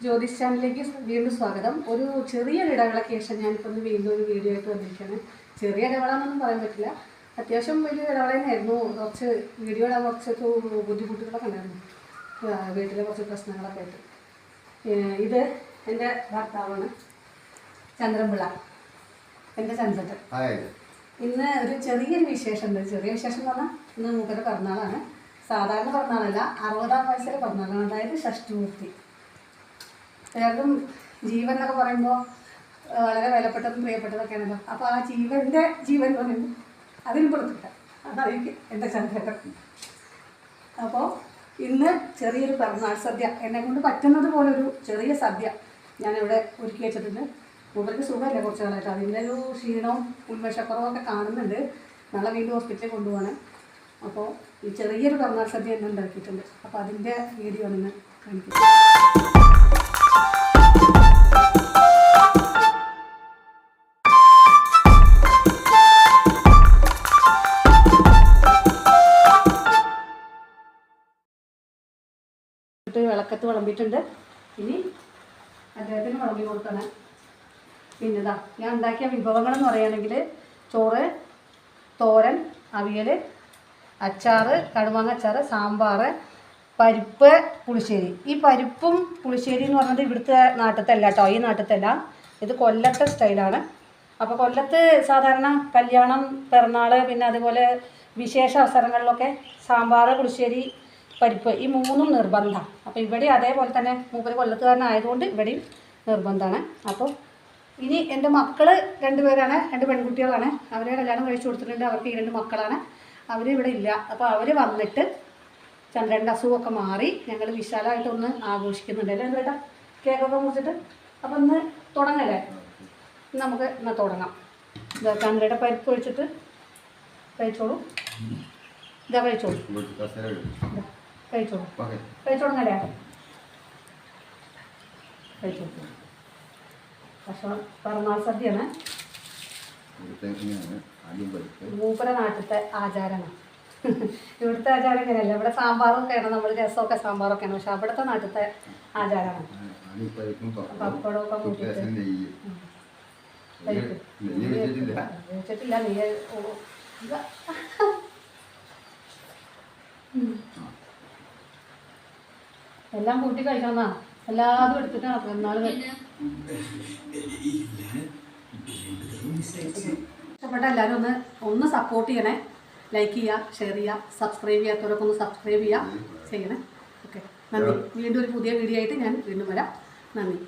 ജ്യോതിഷ് ചാനലിലേക്ക് വീണ്ടും സ്വാഗതം. ഒരു ചെറിയൊരു ഇടവേളയ്ക്ക് ശേഷം ഞാനിപ്പോൾ വീണ്ടും ഒരു വീഡിയോ ആയിട്ട് വന്നിരിക്കുകയാണ്. ചെറിയ ഇടവേളയെന്നൊന്നും പറയാൻ പറ്റില്ല, അത്യാവശ്യം വലിയ ഇടവേള തന്നെയായിരുന്നു. കുറച്ച് വീഡിയോ ഇടാൻ കുറച്ച് ബുദ്ധിമുട്ടുകളൊക്കെ ഉണ്ടായിരുന്നു, വീട്ടിലെ കുറച്ച് പ്രശ്നങ്ങളൊക്കെ ആയിട്ട്. ഇത് എൻ്റെ ഭർത്താവാണ്, ചന്ദ്രൻപിള്ള, എൻ്റെ ചന്ദ്രൻ. ഇന്ന് ഒരു ചെറിയൊരു വിശേഷമുണ്ട്. ചെറിയ വിശേഷം എന്ന് പറഞ്ഞാൽ ഇന്ന് മൂപ്പരുടെ പിറന്നാളാണ്. സാധാരണ പിറന്നാളല്ല, 60-ാം വയസ്സിലെ പിറന്നാളാണ്, അതായത് ഷഷ്ടിപൂർത്തി. എല്ലാവർക്കും ജീവൻ എന്നൊക്കെ പറയുമ്പോൾ വളരെ വിലപ്പെട്ടതും പ്രിയപ്പെട്ടതൊക്കെയാണല്ലോ. അപ്പോൾ ആ ജീവൻ എന്ന് പറയുമ്പോൾ അതിന് കൊടുത്തിട്ട അതായിരിക്കും എൻ്റെ ചന്ദ്രൻ. അപ്പോൾ ഇന്ന് ചെറിയൊരു പിറന്നാൾ സദ്യ, എന്നെ കൊണ്ട് പറ്റുന്നത് പോലെ ഒരു ചെറിയ സദ്യ ഞാനിവിടെ ഒരുക്കി വെച്ചിട്ടുണ്ട്. മൂപ്പർക്ക് സുഖമല്ലേ കുറച്ച് കാലമായിട്ട്, അതിൻ്റെ ഒരു ക്ഷീണവും ഉന്മേഷക്കുറവൊക്കെ കാണുന്നുണ്ട്. നാളെ വീണ്ടും ഹോസ്പിറ്റലിൽ കൊണ്ടുപോകണം. അപ്പോൾ ഈ ചെറിയൊരു പിറന്നാൾ സദ്യ എന്നെ ഉണ്ടാക്കിയിട്ടുണ്ട്. അപ്പോൾ അതിൻ്റെ വീഡിയോ ആണ് ഇന്ന് കാണിക്കുന്നത്. വിളക്കത്ത് വിളമ്പിയിട്ടുണ്ട്. ഇനി അദ്ദേഹത്തിന് വിളമ്പി കൊടുക്കണം. പിന്നെതാ ഞാൻ ഉണ്ടാക്കിയ വിഭവങ്ങളെന്ന് പറയുകയാണെങ്കിൽ ചോറ്, തോരൻ, അവിയൽ, അച്ചാറ്, കടുമാങ്ങ അച്ചാറ്, സാമ്പാർ, പരിപ്പ്, പുളിശ്ശേരി. ഈ പരിപ്പും പുളിശ്ശേരി എന്ന് പറഞ്ഞത് ഇവിടുത്തെ നാട്ടിലല്ല കേട്ടോ, ഈ നാട്ടിലല്ല, ഇത് കൊല്ലത്തെ സ്റ്റൈലാണ്. അപ്പോൾ കൊല്ലത്ത് സാധാരണ കല്യാണം, പിറന്നാൾ, പിന്നെ അതുപോലെ വിശേഷ അവസരങ്ങളിലൊക്കെ സാമ്പാർ, പുളിശ്ശേരി, പരിപ്പ് ഈ മൂന്നും നിർബന്ധമാണ്. അപ്പോൾ ഇവിടെ അതേപോലെ തന്നെ മൂപ്പര് കൊല്ലത്തുകാരനായതുകൊണ്ട് ഇവിടെയും നിർബന്ധമാണ്. അപ്പോൾ ഇനി എൻ്റെ മക്കൾ 2 പേരാണ്, 2 പെൺകുട്ടികളാണ്. അവരെ കല്യാണം കഴിച്ചു കൊടുത്തിട്ടുണ്ട്. അവർക്ക് 2 മക്കളാണ്. അവരിവിടെ ഇല്ല. അപ്പോൾ അവർ വന്നിട്ട് ചന്ദ്രൻ്റെ അസുഖമൊക്കെ മാറി ഞങ്ങൾ വിശാലമായിട്ടൊന്ന് ആഘോഷിക്കുന്നുണ്ട് അല്ലേ ചേട്ടാ, കേക്കൊക്കെ മുറിച്ചിട്ട്. അപ്പോൾ ഇന്ന് തുടങ്ങല്ലേ, നമുക്ക് ഇന്ന് തുടങ്ങാം. ഇതാ ചന്ദ്രയുടെ പരിപ്പ് ഒഴിച്ചിട്ട് കഴിച്ചോളൂ. ഇതാ കഴിച്ചോളൂ, കഴിച്ചോളൂ, കഴിച്ചോളൂന്നല്ലേ, കഴിച്ചോളൂ. പക്ഷേ പിറന്നാൾ സദ്യയാണ്, മൂപ്പര നാട്ടിലത്തെ ആചാരമാണ്. ഇവിടുത്തെ ആചാരം ഇങ്ങനെയല്ല. ഇവിടെ സാമ്പാറൊക്കെയാണ്, നമ്മൾ രസമൊക്കെ സാമ്പാറൊക്കെയാണ്. പക്ഷെ അവിടുത്തെ നാട്ടിലത്തെ ആചാരമാണ്. പപ്പടമൊക്കെ കൂട്ടിയിട്ട് വെച്ചിട്ടില്ല. നെയ്യ് എല്ലാം കൂട്ടി കഴിക്കണമെന്നാ, എല്ലാതും എടുത്തിട്ടാണ് പിറന്നാൾ. ഇഷ്ടപ്പെട്ട എല്ലാവരും ഒന്ന് സപ്പോർട്ട് ചെയ്യണേ. ലൈക്ക് ചെയ്യുക, ഷെയർ ചെയ്യുക, സബ്സ്ക്രൈബ് ചെയ്യാത്തവരൊക്കെ ഒന്ന് സബ്സ്ക്രൈബ് ചെയ്യണേ. ഓക്കെ, നന്ദി. വീണ്ടും ഒരു പുതിയ വീഡിയോ ആയിട്ട് ഞാൻ വീണ്ടും വരാം. നന്ദി.